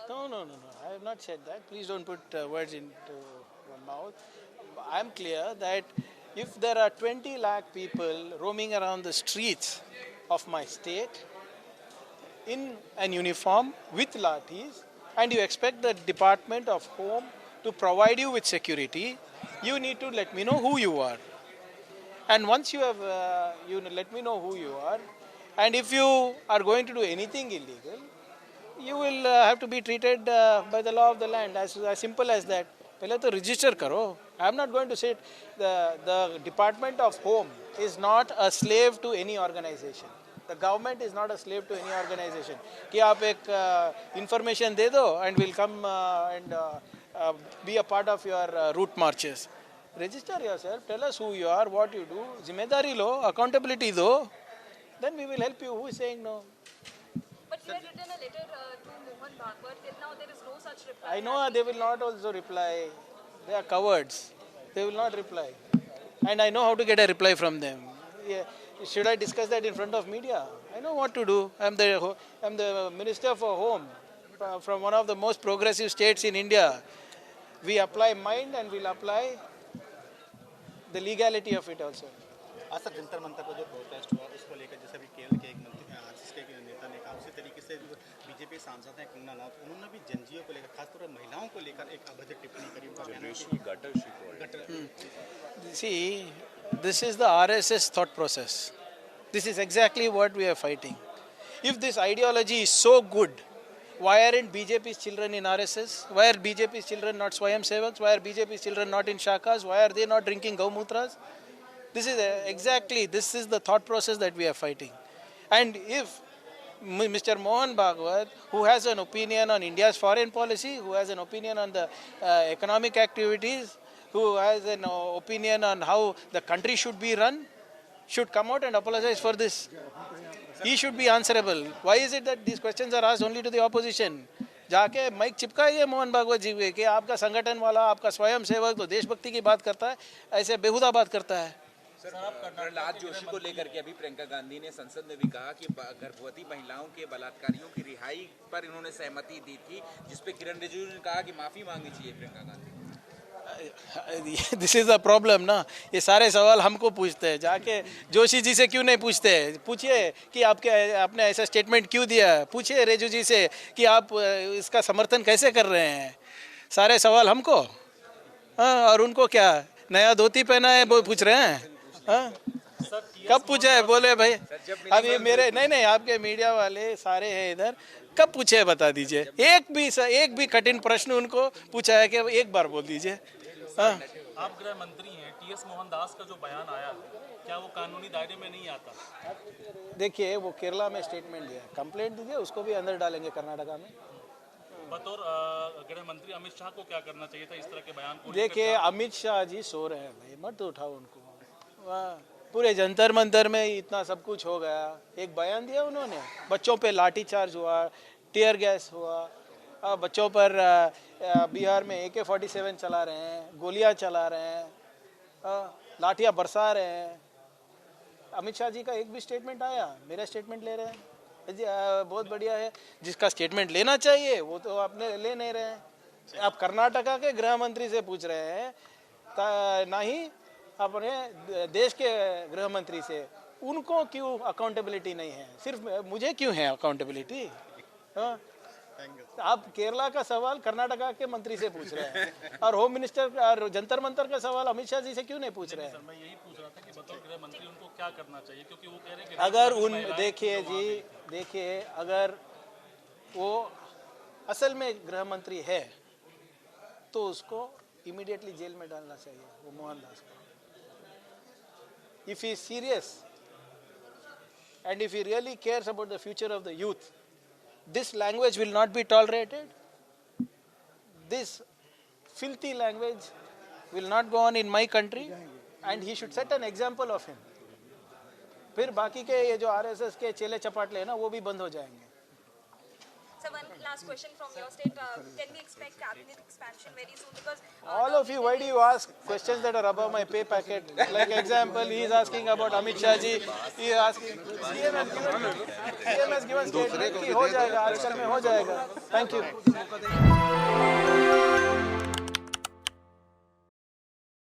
No, no, no, no. I have not said that. Please don't put words into my mouth. I am clear that if there are 20 lakh people roaming around the streets of my state in an uniform with lathis, and you expect the Department of Home to provide you with security, you need to let me know who you are. And once you have, let me know who you are. And if you are going to do anything illegal, you will have to be treated by the law of the land, as simple as that. पहले तो register करो. I am not going to say the Department of Home is not a slave to any organization. The government is not a slave to any organization. कि आप एक information दे दो and will come and be a part of your route marches. Register yourself. Tell us who you are, what you do. जिम्मेदारी लो, accountability दो. Then we will help you. Who is saying no? But you had written a letter to Mohan Bhagwat. Till now, there is no such reply. I know they will not also reply. They are cowards. They will not reply. And I know how to get a reply from them. Yeah. Should I discuss that in front of media? I know what to do. I'm the Minister for Home from one of the most progressive states in India. We apply mind and we'll apply the legality of it also. आज sir Jantar Mantar पर जो protest हुआ उसको लेकर जैसे अभी केरल के एक मंत्री आरएसएस के नेता ने कहा उसी तरीके से जो बीजेपी सांसद हैं कंगना रनौत उन्होंने भी जनजीव को लेकर खासतौर पर महिलाओं को लेकर एक अभद्र टिप्पणी करी उनका कहना है कि See, this is the RSS thought process. This is exactly what we are fighting. If this ideology is so good, why aren't BJP's children in RSS? Why are BJP's children not Swayam Sevaks? Why are BJP's children not in Shakas? Why are they not drinking Gaumutras? This is the thought process that we are fighting. And if Mr. Mohan Bhagwat, who has an opinion on India's foreign policy, who has an opinion on the economic activities, who has an opinion on how the country should be run, should come out and apologize for this. He should be answerable. Why is it that these questions are asked only to the opposition? जाके mic चिपकाइए Mohan Bhagwat जी के कि आपका संगठन वाला आपका स्वयं सेवक तो देशभक्ति की बात करता है, ऐसे बेहुदा बात करता है. प्रहलाद जोशी को लेकर के अभी प्रियंका गांधी ने संसद में भी कहा कि गर्भवती महिलाओं के बलात्कारियों की रिहाई पर इन्होंने सहमति दी थी, जिसपे किरण रिजिजू ने कहा कि माफी मांगनी चाहिए Priyanka Gandhi. This is the problem ना. ये सारे सवाल हमको पूछते हैं, जाके जोशी जी से क्यों नहीं पूछते? पूछिए कि आपने ऐसा स्टेटमेंट क्यों दिया. पूछिए रिजिजू जी से कि आप इसका समर्थन कैसे कर रहे हैं. सारे सवाल हमको. और उनको क्या नया धोती पहना है वो पूछ रहे हैं. कब पूछा है? बोले भाई अब ये मेरे नहीं आपके मीडिया वाले सारे हैं इधर. कब पूछे बता दीजिए. एक भी कठिन प्रश्न उनको पूछा है कि एक बार बोल दीजिए. आप गृह मंत्री हैं, टीएस मोहनदास का जो बयान आया क्या वो कानूनी दायरे में नहीं आता? देखिए वो केरला में स्टेटमेंट दिया, कंप्लेंट दीजिए, उसको भी अंदर डालेंगे कर्नाटका में. बतौर गृह मंत्री अमित शाह को क्या करना चाहिए था इस तरह के बयान को? देखिए अमित शाह जी सो रहे हैं भाई, मत उठाओ उनको. पूरे जंतर मंतर में इतना सब कुछ हो गया, एक बयान दिया उन्होंने. बच्चों पे लाठीचार्ज हुआ, टीयर गैस हुआ, बच्चों पर बिहार में AK-47 चला रहे हैं, गोलियां चला रहे हैं, लाठियां बरसा रहे हैं. अमित शाह जी का एक भी स्टेटमेंट आया? मेरा स्टेटमेंट ले रहे हैं. बहुत बढ़िया है. जिसका स्टेटमेंट लेना चाहिए वो तो आपने ले नहीं रहे हैं. आप कर्नाटका के गृह मंत्री से पूछ रहे हैं, ना ही अपने देश के गृह मंत्री से. उनको क्यों अकाउंटेबिलिटी नहीं है? सिर्फ मुझे क्यों है अकाउंटेबिलिटी? आप केरला का सवाल कर्नाटका के मंत्री से पूछ रहे हैं और होम मिनिस्टर और जंतर मंतर का सवाल अमित शाह जी से क्यों नहीं पूछ रहे हैं? मैं यही पूछ रहा था कि बतौर गृह मंत्री उनको क्या करना चाहिए, क्योंकि वो कह रहे हैं कि अगर उन देखिए अगर वो असल में गृह मंत्री है तो उसको इमीडिएटली जेल में डालना चाहिए, वो मोहनदास को. If he is serious and if he really cares about the future of the youth, this language will not be tolerated. This filthy language will not go on in my country and he should set an example of him. फिर बाकी के ये जो RSS के चेले चपाटले हैं ना वो भी बंद हो जाएंगे. So one last question from your state. Can we expect cabinet expansion very soon? Because All of you, why do you ask questions that are above my pay packet? Like example, he is asking about Amit Shah ji. He is asking. CM has given statement कि हो जाएगा, आजकल में हो जाएगा. Thank you.